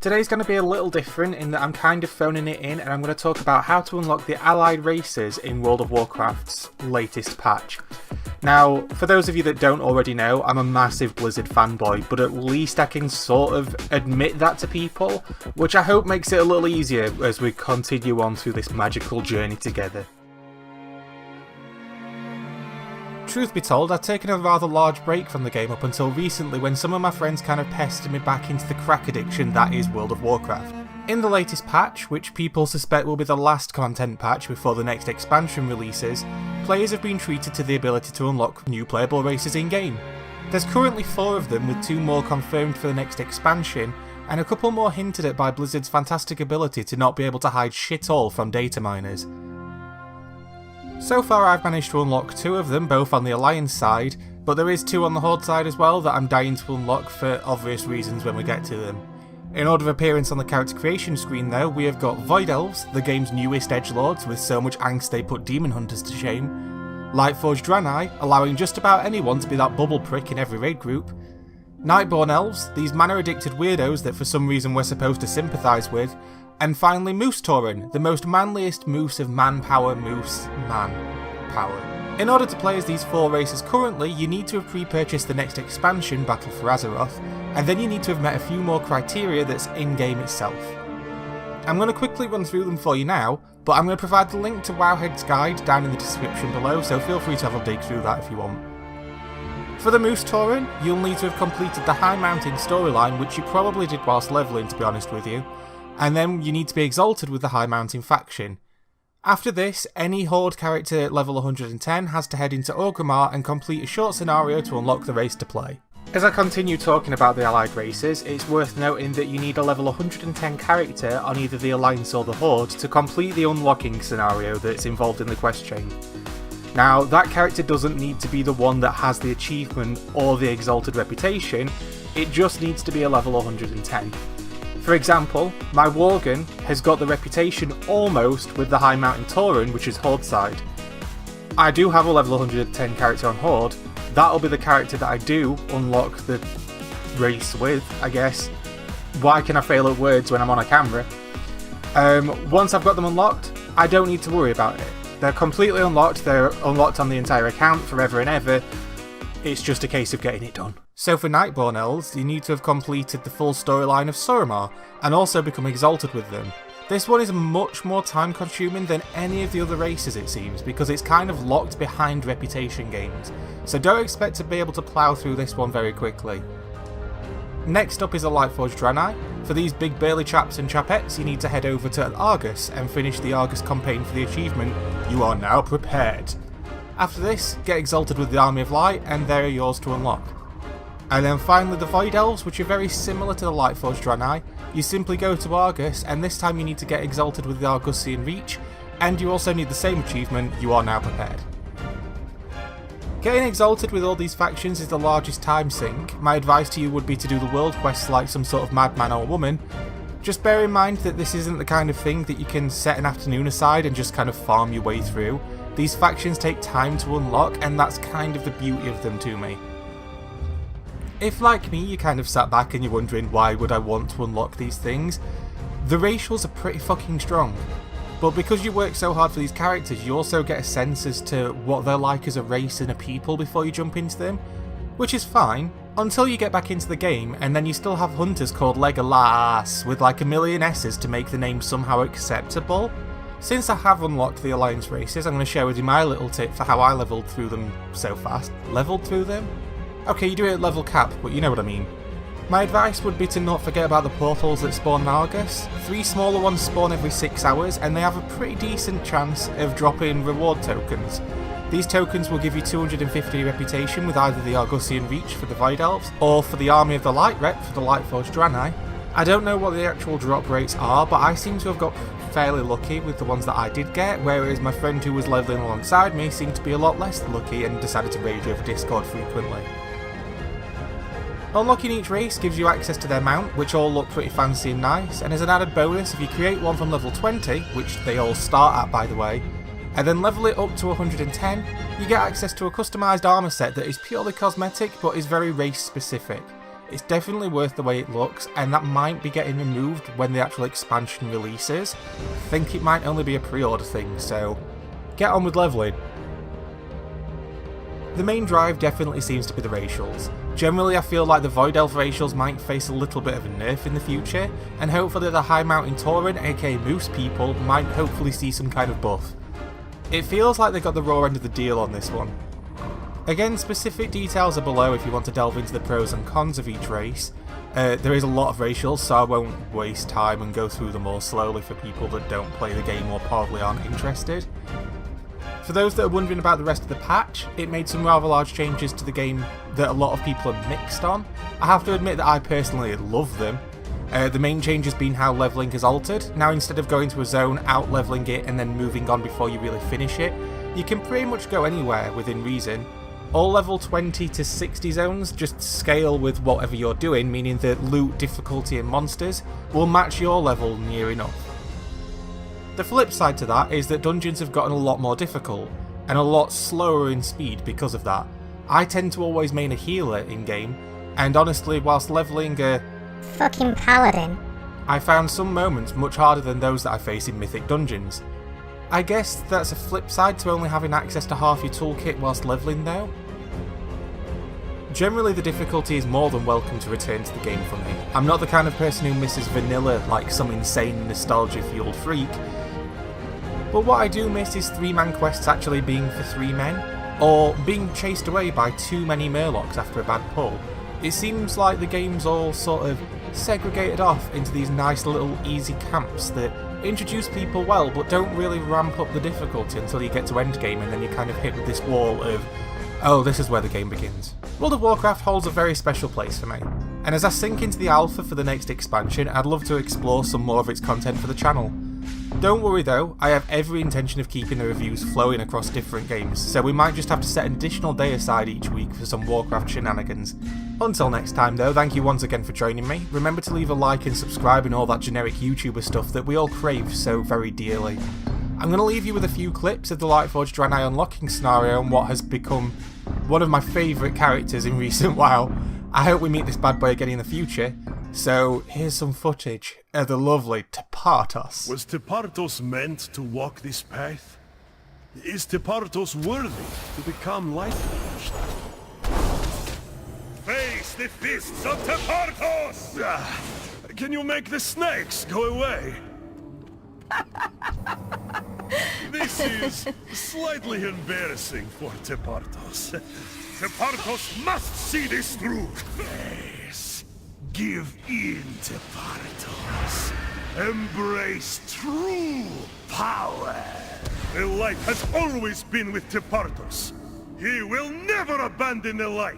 Today's going to be a little different in that I'm kind of phoning it in and I'm going to talk about how to unlock the allied races in World of Warcraft's latest patch. Now, for those of you that don't already know, I'm a massive Blizzard fanboy, but at least I can sort of admit that to people, which I hope makes it a little easier as we continue on through this magical journey together. Truth be told, I've taken a rather large break from the game up until recently when some of my friends kind of pestered me back into the crack addiction that is World of Warcraft. In the latest patch, which people suspect will be the last content patch before the next expansion releases, players have been treated to the ability to unlock new playable races in-game. There's currently 4 of them, with 2 more confirmed for the next expansion, and a couple more hinted at by Blizzard's fantastic ability to not be able to hide shit all from data miners. So far I've managed to unlock 2 of them, both on the Alliance side, but there is 2 on the Horde side as well that I'm dying to unlock for obvious reasons when we get to them. In order of appearance on the character creation screen though, we have got Void Elves, the game's newest edgelords with so much angst they put demon hunters to shame, Lightforged Draenei, allowing just about anyone to be that bubble prick in every raid group, Nightborn Elves, these mana-addicted weirdos that for some reason we're supposed to sympathise with, and finally Moose Tauren, the most manliest moose of manpower moose manpower. In order to play as these 4 races currently, you need to have pre-purchased the next expansion, Battle for Azeroth, and then you need to have met a few more criteria that's in-game itself. I'm going to quickly run through them for you now, but I'm going to provide the link to Wowhead's guide down in the description below, so feel free to have a dig through that if you want. For the Moose Tauren, you'll need to have completed the High Mountain storyline, which you probably did whilst leveling to be honest with you, and then you need to be exalted with the High Mountain faction. After this, any Horde character at level 110 has to head into Orgrimmar and complete a short scenario to unlock the race to play. As I continue talking about the allied races, it's worth noting that you need a level 110 character on either the Alliance or the Horde to complete the unlocking scenario that's involved in the quest chain. Now, that character doesn't need to be the one that has the achievement or the exalted reputation, it just needs to be a level 110. For example, my Worgen has got the reputation almost with the High Mountain Tauren, which is Horde side. I do have a level 110 character on Horde, that'll be the character that I do unlock the race with, I guess. Why can I fail at words when I'm on a camera? Once I've got them unlocked, I don't need to worry about it. They're completely unlocked, they're unlocked on the entire account forever and ever, it's just a case of getting it done. So for Nightborn Elves, you need to have completed the full storyline of Suramar, and also become exalted with them. This one is much more time consuming than any of the other races it seems, because it's kind of locked behind reputation games, so don't expect to be able to plough through this one very quickly. Next up is a Lightforged Draenei. For these big burly chaps and chapettes, you need to head over to Argus and finish the Argus campaign for the achievement, You Are Now Prepared. After this, get exalted with the Army of Light, and they are yours to unlock. And then finally the Void Elves, which are very similar to the Lightforged Draenei. You simply go to Argus, and this time you need to get exalted with the Argusian Reach, and you also need the same achievement, You Are Now Prepared. Getting exalted with all these factions is the largest time sink. My advice to you would be to do the world quests like some sort of madman or woman. Just bear in mind that this isn't the kind of thing that you can set an afternoon aside and just kind of farm your way through. These factions take time to unlock, and that's kind of the beauty of them to me. If, like me, you kind of sat back and you're wondering why would I want to unlock these things, the racials are pretty fucking strong. But because you work so hard for these characters, you also get a sense as to what they're like as a race and a people before you jump into them, which is fine, until you get back into the game, and then you still have hunters called Legolas, with like a million S's to make the name somehow acceptable. Since I have unlocked the Alliance races, I'm going to share with you my little tip for how I leveled through them so fast. Leveled through them? Okay, you do it at level cap, but you know what I mean. My advice would be to not forget about the portals that spawn in Argus. 3 smaller ones spawn every 6 hours, and they have a pretty decent chance of dropping reward tokens. These tokens will give you 250 reputation with either the Argusian Reach for the Void Elves, or for the Army of the Light rep for the Lightforged Draenei. I don't know what the actual drop rates are, but I seem to have got fairly lucky with the ones that I did get, whereas my friend who was leveling alongside me seemed to be a lot less lucky and decided to rage over Discord frequently. Unlocking each race gives you access to their mount, which all look pretty fancy and nice, and as an added bonus, if you create one from level 20, which they all start at by the way, and then level it up to 110, you get access to a customised armour set that is purely cosmetic but is very race specific. It's definitely worth the way it looks, and that might be getting removed when the actual expansion releases. I think it might only be a pre-order thing, so get on with leveling. The main drive definitely seems to be the racials. Generally I feel like the Void Elf racials might face a little bit of a nerf in the future, and hopefully the High Mountain Tauren, aka Moose people, might hopefully see some kind of buff. It feels like they got the raw end of the deal on this one. Again, specific details are below if you want to delve into the pros and cons of each race. There is a lot of racials, so I won't waste time and go through them all slowly for people that don't play the game or probably aren't interested. For those that are wondering about the rest of the patch, it made some rather large changes to the game that a lot of people are mixed on. I have to admit that I personally love them. The main change has been how levelling has altered. Now instead of going to a zone, out levelling it and then moving on before you really finish it, you can pretty much go anywhere within reason. All level 20 to 60 zones just scale with whatever you're doing, meaning that loot, difficulty and monsters will match your level near enough. The flip side to that is that dungeons have gotten a lot more difficult, and a lot slower in speed because of that. I tend to always main a healer in game, and honestly, whilst levelling a fucking paladin, I found some moments much harder than those that I face in mythic dungeons. I guess that's a flip side to only having access to half your toolkit whilst levelling though. Generally the difficulty is more than welcome to return to the game for me. I'm not the kind of person who misses vanilla like some insane nostalgia-fueled freak, but what I do miss is 3-man quests actually being for 3 men, or being chased away by too many murlocs after a bad pull. It seems like the game's all sort of segregated off into these nice little easy camps that introduce people well but don't really ramp up the difficulty until you get to endgame, and then you're kind of hit with this wall of, oh, this is where the game begins. World of Warcraft holds a very special place for me, and as I sink into the alpha for the next expansion, I'd love to explore some more of its content for the channel. Don't worry though, I have every intention of keeping the reviews flowing across different games, so we might just have to set an additional day aside each week for some Warcraft shenanigans. Until next time though, thank you once again for joining me. Remember to leave a like and subscribe and all that generic YouTuber stuff that we all crave so very dearly. I'm going to leave you with a few clips of the Lightforged Draenei unlocking scenario and what has become one of my favourite characters in recent WoW. I hope we meet this bad boy again in the future. So here's some footage of the lovely Tepartos. Was Tepartos meant to walk this path? Is Tepartos worthy to become Lightforged? Face the fists of Tepartos! Can you make the snakes go away? This is slightly embarrassing for Tepartos. Tepartos must see this through! Yes. Give in, Tepartos. Embrace true power. The light has always been with Tepartos. He will never abandon the light.